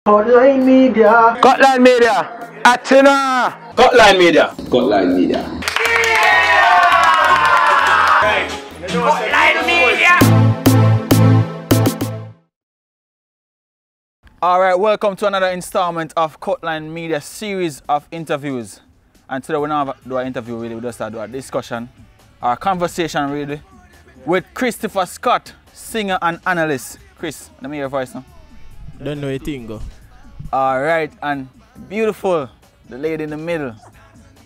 Cutline Media. Cutline Media. Atina. Cutline Media. Cutline Media. Cutline Media. Alright, welcome to another installment of Cutline Media series of interviews. And today we don't do an interview really, we just do a discussion, a conversation really, with Christopher Scott, singer and analyst. Chris, let me hear your voice now. Don't know a thing, go. Alright, and beautiful, the lady in the middle,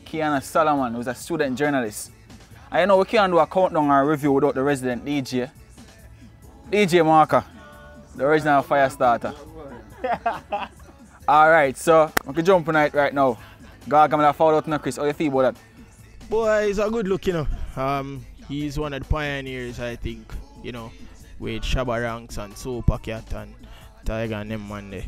Kiana Solomon, who's a student journalist. I know we can't do a countdown or review without the resident DJ. DJ Marker, the original fire starter. Alright, so we can jump on it right now. God, come and follow out now, Chris. How you feel about that? Boy, he's a good look, you know. He's one of the pioneers, I think, you know, with Shabba Ranks and Super Cat and Tiger and them man there.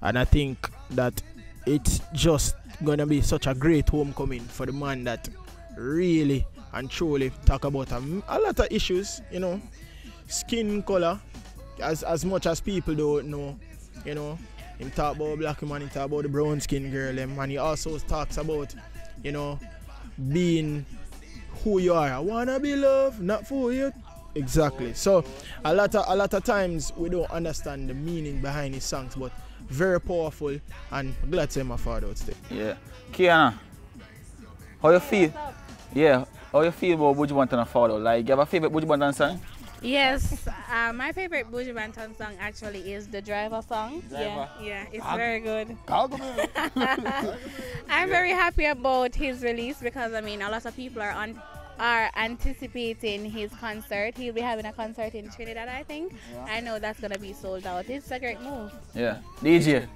And I think that it's just gonna be such a great homecoming for the man that really and truly talk about a lot of issues, you know. Skin color, as much as people don't know, you know. Him talk about black man, he talk about the brown skin girl, and he also talks about, you know, being who you are. I wanna be loved, not for you. Exactly. So a lot of times we don't understand the meaning behind his songs, but very powerful, and I'm glad to say my father out today. Yeah. Kiana, how you feel? Yeah, how you feel about Buju Banton and Follow? Like, you have a favorite Buju Banton song? Yes, my favorite Buju Banton song actually is the Driver song. Driver. Yeah, it's very good. I'm I'm very happy about his release because I mean a lot of people are anticipating his concert. He'll be having a concert in Trinidad, I think. Yeah. I know that's gonna be sold out. It's a great move. Yeah, DJ.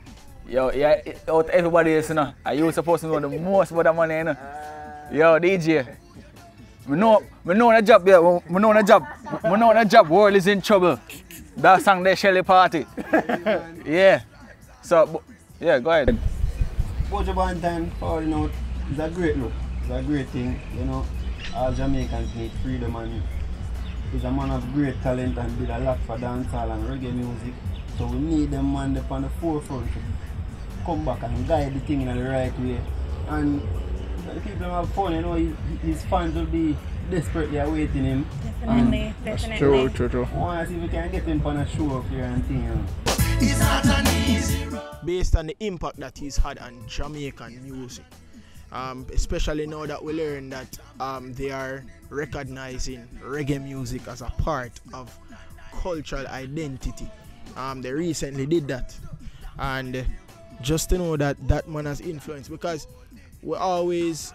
Yo, yeah, out everybody else, you know. Are you supposed to know the most about the money, you know? Yo, DJ. We know on the job, yeah. We know on the job. World is in trouble. That song there, Shelly Party. Yeah. So, yeah, go ahead. Buju Banton, falling out, is a great look. It's a great thing, you know. All Jamaicans need freedom, and he's a man of great talent and did a lot for dancehall and reggae music. So we need them man up on the forefront to come back and guide the thing in the right way. And the people have fun, you know, his fans will be desperately awaiting him. Definitely, definitely. True. I want to see if we can get him on a show up here and thing, you know. It's not an easy road. Based on the impact that he's had on Jamaican music, especially now that we learn that they are recognizing reggae music as a part of cultural identity. They recently did that, and just to know that that man has influence, because we always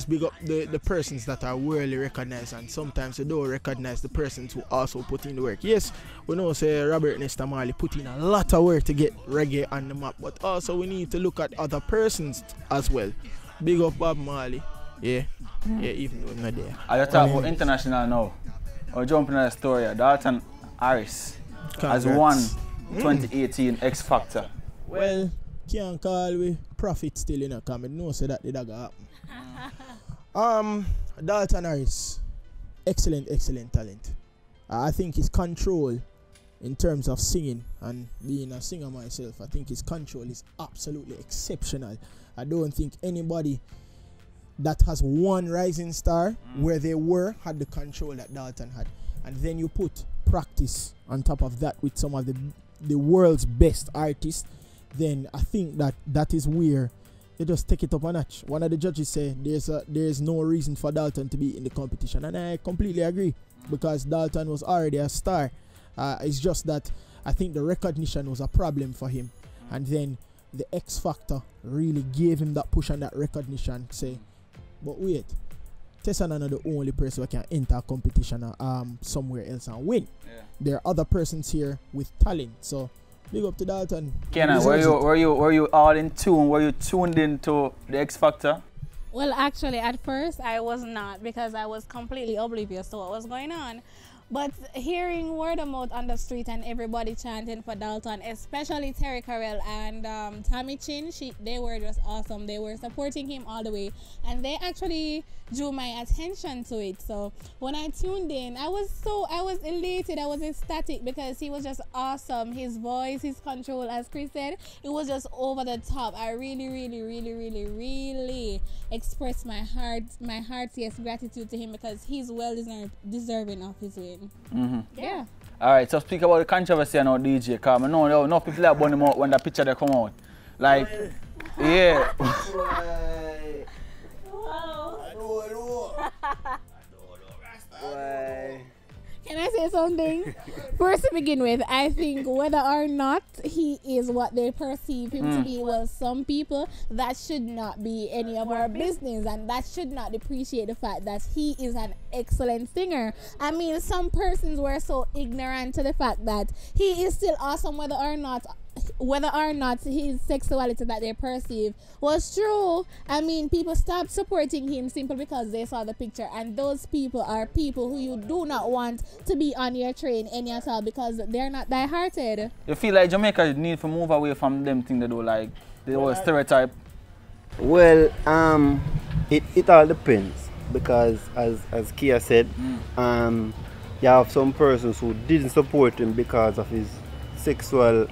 big up the persons that are worldly recognized, and sometimes we don't recognize the persons who also put in the work. Yes, we know say Robert Nesta Marley put in a lot of work to get reggae on the map, but also we need to look at other persons as well. Big up Bob Marley, yeah, even though I'm not there. I just talk about international now. I'll jump in the story. Dalton Harris has won 2018 X Factor. Well, can't call we profit still, you know, because I know say that did happen. Dalton Harris, excellent talent. I think his control in terms of singing, and being a singer myself, I think his control is absolutely exceptional. I don't think anybody that has one rising star where they were had the control that Dalton had. And then you put practice on top of that with some of the world's best artists, then I think that is where they just take it up a notch. One of the judges said there's no reason for Dalton to be in the competition, and I completely agree, because Dalton was already a star. It's just that I think the recognition was a problem for him, and then the X Factor really gave him that push and that recognition. Say, but wait, Tessan is not the only person who can enter a competition somewhere else and win. Yeah. There are other persons here with talent, so big up to Dalton. Kenna, were you all in tune? Were you tuned into the X Factor? Well, actually, at first I was not, because I was completely oblivious to what was going on. But hearing word of mouth on the street and everybody chanting for Dalton, especially Terry Carell and Tammy Chin, they were just awesome. They were supporting him all the way, and they actually drew my attention to it. So when I tuned in, I was elated, I was ecstatic because he was just awesome. His voice, his control, as Chris said, it was just over the top. I really expressed my heart's gratitude to him because he's well deserving of his win. Yeah. Alright, so speak about the controversy now, DJ, because I know no people are burning him out when the picture they come out. Like, yeah. Can I say something? First to begin with, I think whether or not he is what they perceive him to be, well, some people, that should not be any of our business, and that should not depreciate the fact that he is an excellent singer. I mean, some persons were so ignorant to the fact that he is still awesome whether or not his sexuality that they perceive was true. I mean, people stopped supporting him simply because they saw the picture, and those people are people who you do not want to be on your train any at all because they're not die-hearted. You feel like Jamaica need to move away from them things they do, like the whole stereotype? Well, it all depends because as Kia said, you have some persons who didn't support him because of his sexual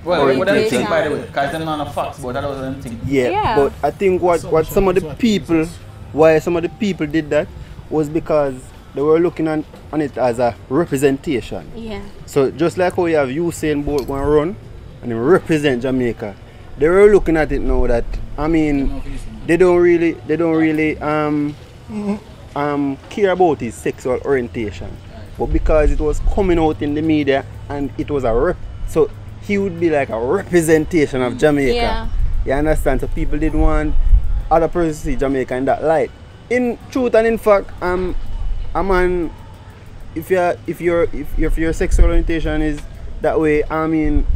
well, what I think, by the way, because they're not a facts, but that wasn't thing. Yeah, but I think why some of the people did that was because they were looking on it as a representation. Yeah. So just like how you have Usain Bolt going to run and he represent Jamaica, they were looking at it now that, I mean, they don't really care about his sexual orientation. But because it was coming out in the media and it was so he would be like a representation of Jamaica. Yeah. You understand? So people didn't want other persons to see Jamaica in that light. In truth and in fact, a man, if your sexual orientation is that way, I mean,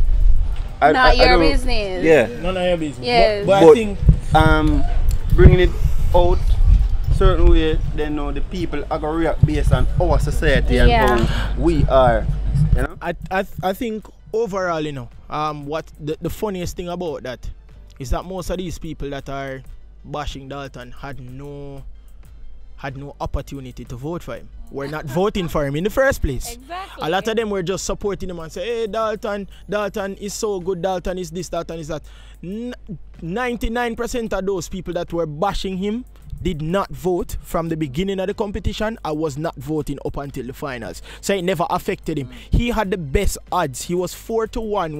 not your business. Yeah. None of your business. Yes. But I think bringing it out certain way, then know the people are gonna react based on our society and how we are. You know? I think overall, you know, what the funniest thing about that is that most of these people that are bashing Dalton had no opportunity to vote for him. We're not voting for him in the first place. Exactly. A lot of them were just supporting him and say, hey, Dalton is so good, Dalton is this, Dalton is that. 99% of those people that were bashing him did not vote from the beginning of the competition. I was not voting up until the finals, so it never affected him. He had the best odds. He was 4-1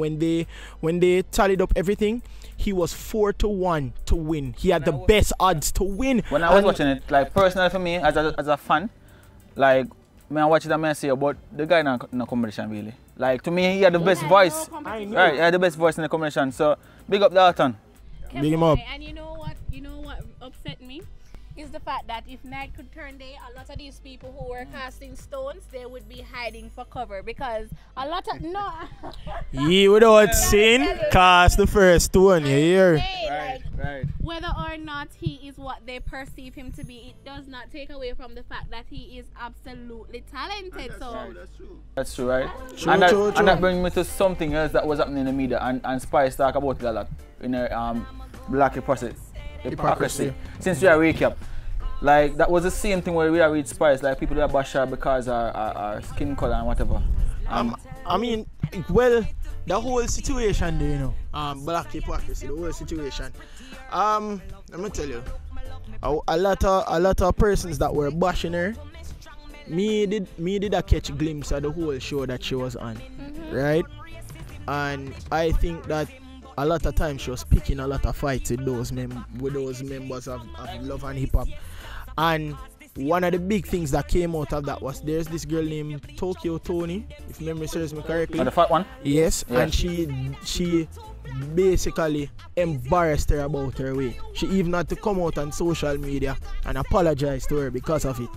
when they tallied up everything. He was 4-1 to win. He had the best odds to win. When I was watching it, like personally for me as a fan, like I watch it and I say, but the guy in the competition really. Like to me, he had the best voice. Right, he had the best voice in the competition. So big up Dalton. Big him up. And you know what upset me? Is the fact that if night could turn day, a lot of these people who were casting stones, they would be hiding for cover because a lot of Ye without sin cast the first stone, you hear? Right. Whether or not he is what they perceive him to be, it does not take away from the fact that he is absolutely talented. That's true, right? True, and true. That brings me to something else that was happening in the media, and Spice talk about it a lot in her Black Hypocrisy. Since we are recap, like that was the same thing where we are read Spice, like people that bash her because our skin color and whatever. I mean, well, the whole situation there, you know, Black Hypocrisy, the whole situation. Let me tell you, a lot of persons that were bashing her, me did a catch a glimpse of the whole show that she was on, right? And I think that a lot of times she was picking a lot of fights with those members of Love and Hip Hop. And one of the big things that came out of that was there's this girl named Tokyo Tony, if memory serves me correctly. Oh, the fat one? Yes, yeah. And she basically embarrassed her about her weight. She even had to come out on social media and apologize to her because of it.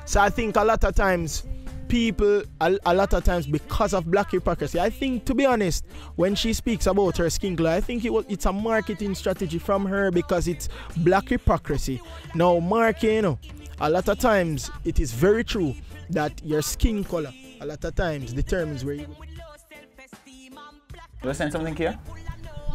So I think a lot of times people, a lot of times because of Black Hypocrisy, I think, to be honest, when she speaks about her skin color, I think it's a marketing strategy from her because it's Black Hypocrisy. Now, marketing, you know, a lot of times it is very true that your skin color a lot of times determines where you go. You were saying something here?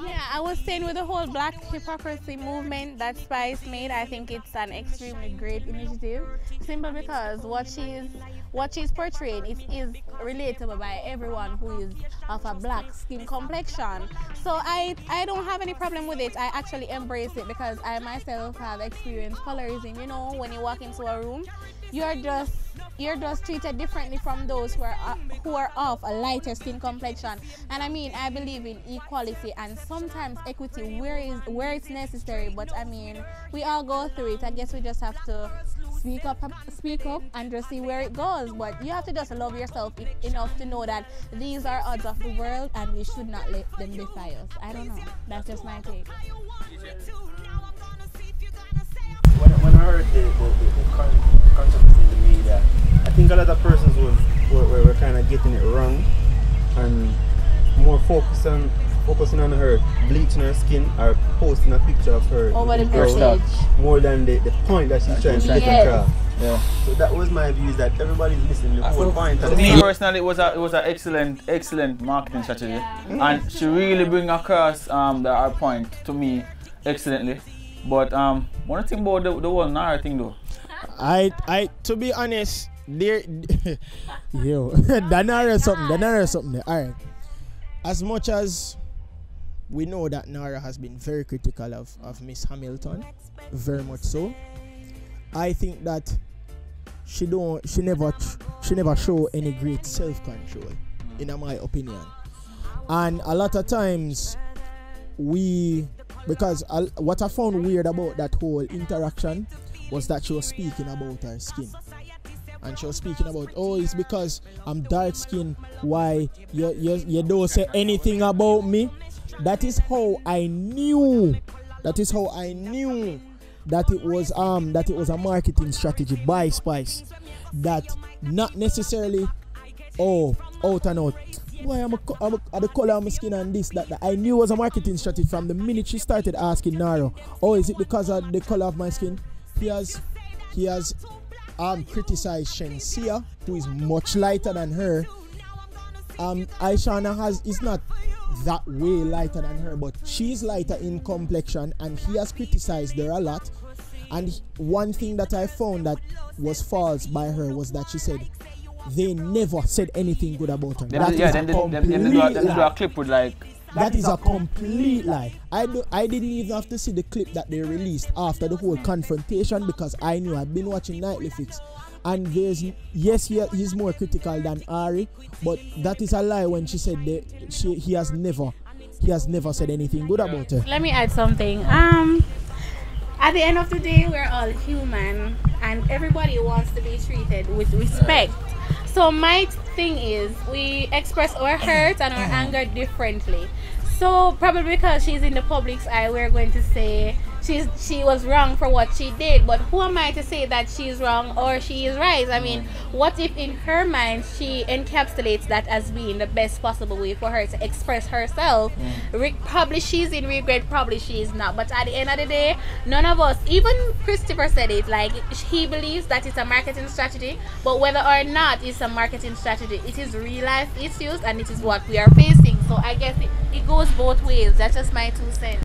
Yeah, I was saying with the whole black hypocrisy movement that Spice made, I think it's an extremely great initiative. Simply because what she's portraying is relatable by everyone who is of a black skin complexion. So I don't have any problem with it. I actually embrace it because I myself have experienced colorism. You know, when you walk into a room, you're just treated differently from those who are of a lighter skin complexion. And I mean, I believe in equality and sometimes equity where it's necessary. But I mean, we all go through it. I guess we just have to speak up and just see where it goes. But you have to just love yourself enough to know that these are odds of the world and we should not let them defy us. I don't know. That's just my take. When I heard the controversy in the media, I think a lot of persons were kind of getting it wrong and more focusing on her bleaching her skin or posting a picture of her Over the girl, message. more than the point that she's trying to get across. Yeah. So that was my view, is that everybody's missing the whole point. To me personally, it was an excellent marketing strategy, and she really bring across our point to me excellently. But one thing about the whole Nara thing though. I to be honest, there yo, the Nara something there. Alright. As much as we know that Nara has been very critical of Miss Hamilton, very much so, I think that she never show any great self-control, in my opinion. And a lot of times because what I found weird about that whole interaction was that she was speaking about her skin. And she was speaking about, oh, it's because I'm dark skinned, why you don't say anything about me. That is how I knew that it was a marketing strategy by Spice. That not necessarily out and out, why I'm the color of my skin and this, that. I knew it was a marketing strategy from the minute she started asking Naro, oh, is it because of the color of my skin? He has criticized Shensia, who is much lighter than her. Aishana is not that way lighter than her, but she's lighter in complexion, and he has criticized her a lot. And one thing that I found that was false by her was that she said they never said anything good about her. Them do a clip with like. That is a complete lie. I didn't even have to see the clip that they released after the whole confrontation because I knew. I've been watching Nightly Fix, and he's more critical than Ari, but that is a lie when she said that he has never said anything good about her. Let me add something. At the end of the day, we're all human, and everybody wants to be treated with respect. So my thing is, we express our hurt and our anger differently. So probably because she's in the public's eye, we're going to say she was wrong for what she did. But who am I to say that she's wrong or she is right? I mean, what if in her mind she encapsulates that as being the best possible way for her to express herself? Probably she's in regret, probably she is not. But at the end of the day, none of us, even Christopher said it, like he believes that it's a marketing strategy, but whether or not it's a marketing strategy, it is real life issues and it is what we are facing. So I guess it goes both ways. That's just my 2 cents.